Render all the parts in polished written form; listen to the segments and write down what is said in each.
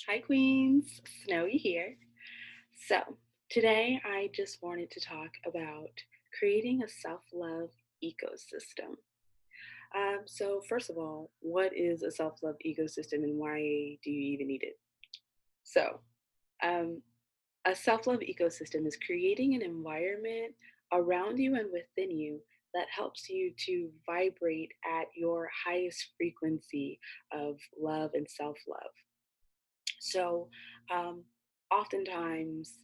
Hi, Queens. Snowy here. So, today I just wanted to talk about creating a self love ecosystem. First of all, what is a self love ecosystem and why do you even need it? So, um, a self love ecosystem is creating an environment around you and within you that helps you to vibrate at your highest frequency of love and self love. So, um, oftentimes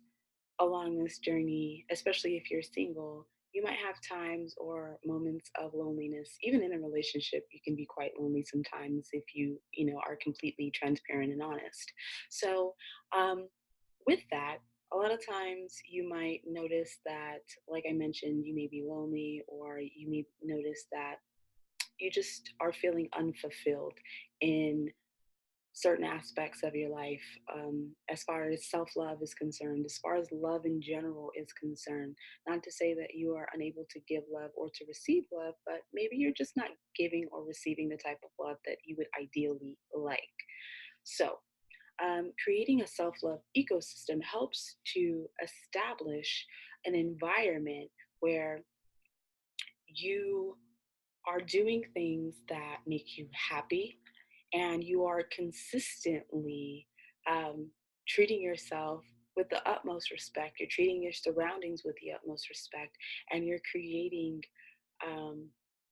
along this journey, especially if you're single, you might have times or moments of loneliness. Even in a relationship, you can be quite lonely sometimes if you are completely transparent and honest. So, um, with that, a lot of times you might notice that, like I mentioned, you may be lonely, or you may notice that you just are feeling unfulfilled in certain aspects of your life, as far as self love is concerned, as far as love in general is concerned. Not to say that you are unable to give love or to receive love, but maybe you're just not giving or receiving the type of love that you would ideally like. So, creating a self love ecosystem helps to establish an environment where you are doing things that make you happy, and you are consistently um, treating yourself with the utmost respect. You're treating your surroundings with the utmost respect, and you're creating um,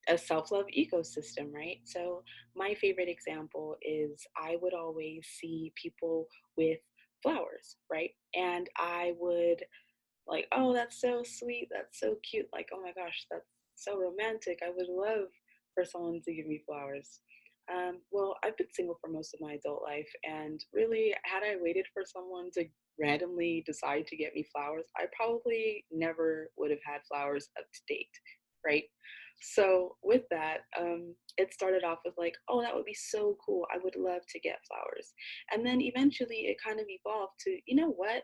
a self love ecosystem, right? So, my favorite example is I would always see people with flowers, right? And I would like, oh, that's so sweet, that's so cute, like, oh my gosh, that's so romantic, I would love for someone to give me flowers. Well, I've been single for most of my adult life, and really, had I waited for someone to randomly decide to get me flowers, I probably never would have had flowers up to date, right? So with that, it started off with like, oh, that would be so cool, I would love to get flowers. And then eventually it kind of evolved to, you know what,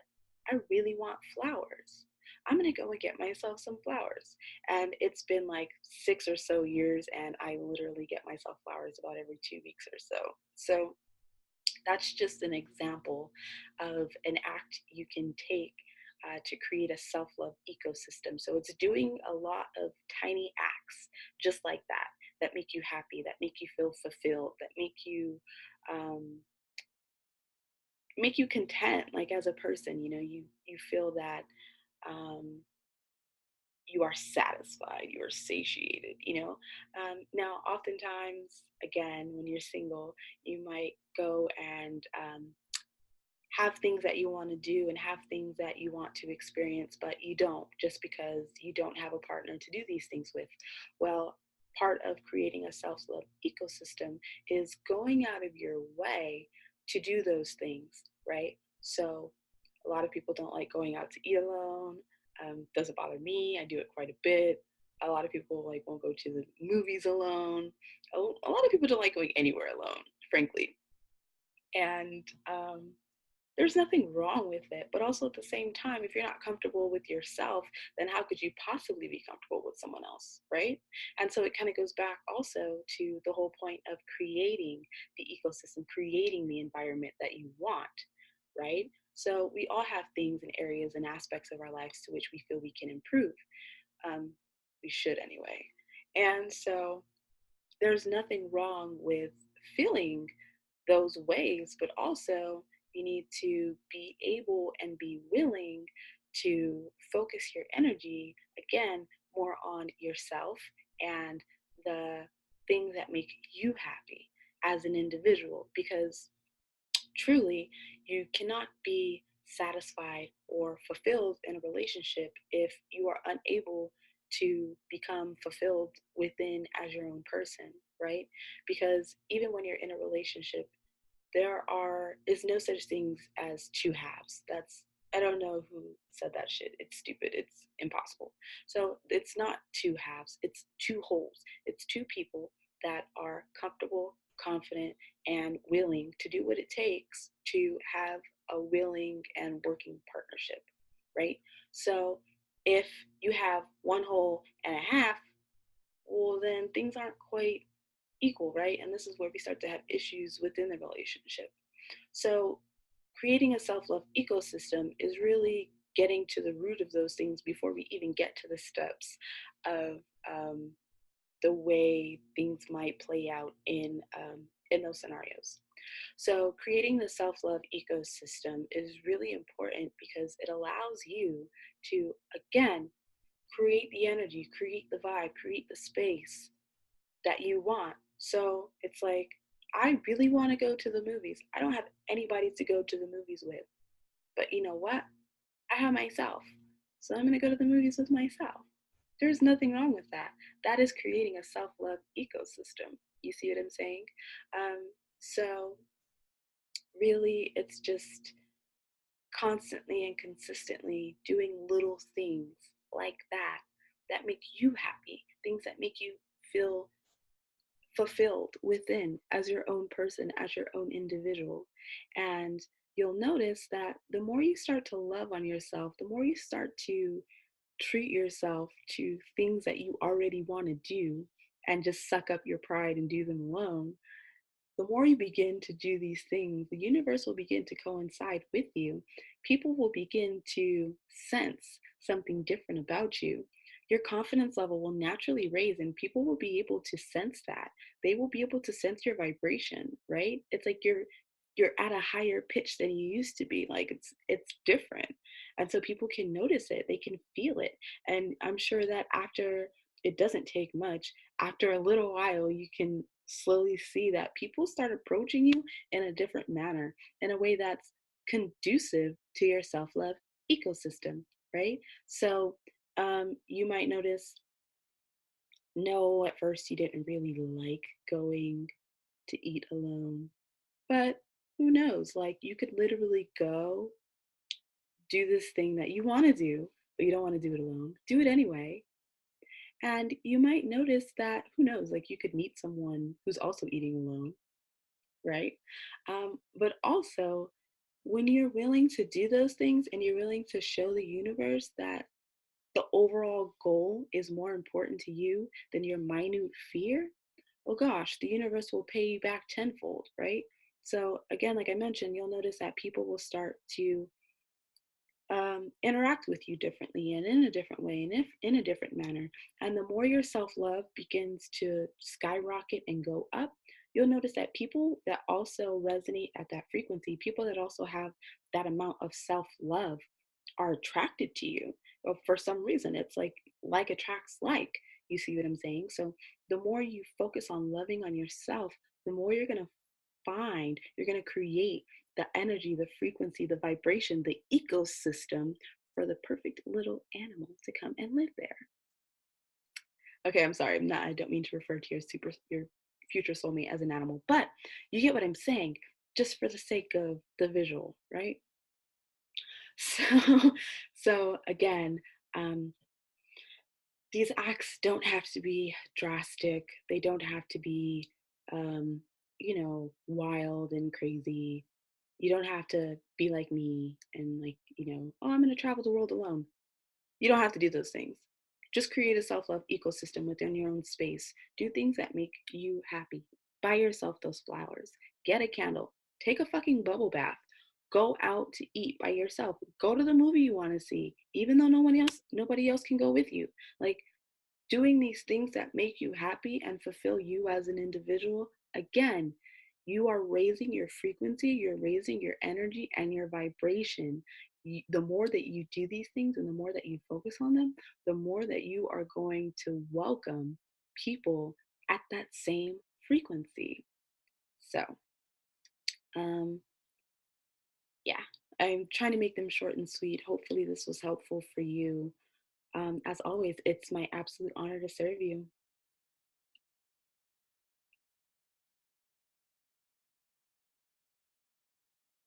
I really want flowers. I'm gonna go and get myself some flowers. And it's been like 6 or so years, and I literally get myself flowers about every 2 weeks or so. So that's just an example of an act you can take to create a self love ecosystem. So it's doing a lot of tiny acts just like that, that make you happy, that make you feel fulfilled, that um, make you content, like as a person. You feel that um, you are satisfied, you are satiated. Now oftentimes, again, when you're single, you might go and have things that you want to do and have things that you want to experience, but you don't, just because you don't have a partner to do these things with. Well, part of creating a self love ecosystem is going out of your way to do those things, right? So, a lot of people don't like going out to eat alone. Doesn't bother me. I do it quite a bit. A lot of people like won't go to the movies alone. A lot of people don't like going anywhere alone, frankly. And there's nothing wrong with it. But also at the same time, if you're not comfortable with yourself, then how could you possibly be comfortable with someone else, right? And so it kind of goes back also to the whole point of creating the ecosystem, creating the environment that you want, right? So we all have things and areas and aspects of our lives to which we feel we can improve. Um, we should anyway. And so there's nothing wrong with feeling those ways, but also you need to be able and be willing to focus your energy again more on yourself and the things that make you happy as an individual, because truly you cannot be satisfied or fulfilled in a relationship if you are unable to become fulfilled within as your own person, right? Because even when you're in a relationship, there is no such things as two halves. That's, I don't know who said that shit. It's stupid. It's impossible. So it's not two halves. It's two wholes. It's two people that are comfortable, confident, and willing to do what it takes to have a willing and working partnership, right? So if you have one whole and a half, well, then things aren't quite equal, right? And this is where we start to have issues within the relationship. So creating a self love ecosystem is really getting to the root of those things before we even get to the steps of um, the way things might play out in those scenarios. So, creating the self love ecosystem is really important because it allows you to, again, create the energy, create the vibe, create the space that you want. So, it's like, I really want to go to the movies. I don't have anybody to go to the movies with. But you know what? I have myself. So, I'm going to go to the movies with myself. There's nothing wrong with that. That is creating a self love ecosystem. You see what I'm saying? So, really, it's just constantly and consistently doing little things like that that make you happy, things that make you feel fulfilled within as your own person, as your own individual. And you'll notice that the more you start to love on yourself, the more you start to treat yourself to things that you already want to do and just suck up your pride and do them alone, the more you begin to do these things, the universe will begin to coincide with you. People will begin to sense something different about you. Your confidence level will naturally raise, and people will be able to sense that. They will be able to sense your vibration, right? It's like you're at a higher pitch than you used to be. Like it's different. And so people can notice it, they can feel it. And I'm sure that after, it doesn't take much, after a little while, you can slowly see that people start approaching you in a different manner, in a way that's conducive to your self love ecosystem, right? So you might notice, no, at first you didn't really like going to eat alone, but who knows? Like, you could literally go do this thing that you want to do, but you don't want to do it alone. Do it anyway. And you might notice that, who knows, like you could meet someone who's also eating alone, right? But also, when you're willing to do those things and you're willing to show the universe that the overall goal is more important to you than your minute fear, oh gosh, the universe will pay you back tenfold, right? So, again, like I mentioned, you'll notice that people will start to interact with you differently and in a different way and if in a different manner. And the more your self love begins to skyrocket and go up, you'll notice that people that also resonate at that frequency, people that also have that amount of self love, are attracted to you. Or for some reason, it's like attracts like. You see what I'm saying? So the more you focus on loving on yourself, the more you're going to find, you're going to create the energy, the frequency, the vibration, the ecosystem for the perfect little animal to come and live there. Okay, I'm sorry. I don't mean to refer to your future soulmate as an animal, but you get what I'm saying, just for the sake of the visual, right? So, so again, um, these acts don't have to be drastic. They don't have to be, um, wild and crazy. You don't have to be like me and oh, I'm going to travel the world alone. You don't have to do those things. Just create a self love ecosystem within your own space. Do things that make you happy. Buy yourself those flowers. Get a candle. Take a fucking bubble bath. Go out to eat by yourself. Go to the movie you want to see, even though nobody else can go with you. Like, doing these things that make you happy and fulfill you as an individual, again, you are raising your frequency, you're raising your energy and your vibration. The more that you do these things and the more that you focus on them, the more that you are going to welcome people at that same frequency. So, um, yeah, I'm trying to make them short and sweet. Hopefully, this was helpful for you. As always, it's my absolute honor to serve you.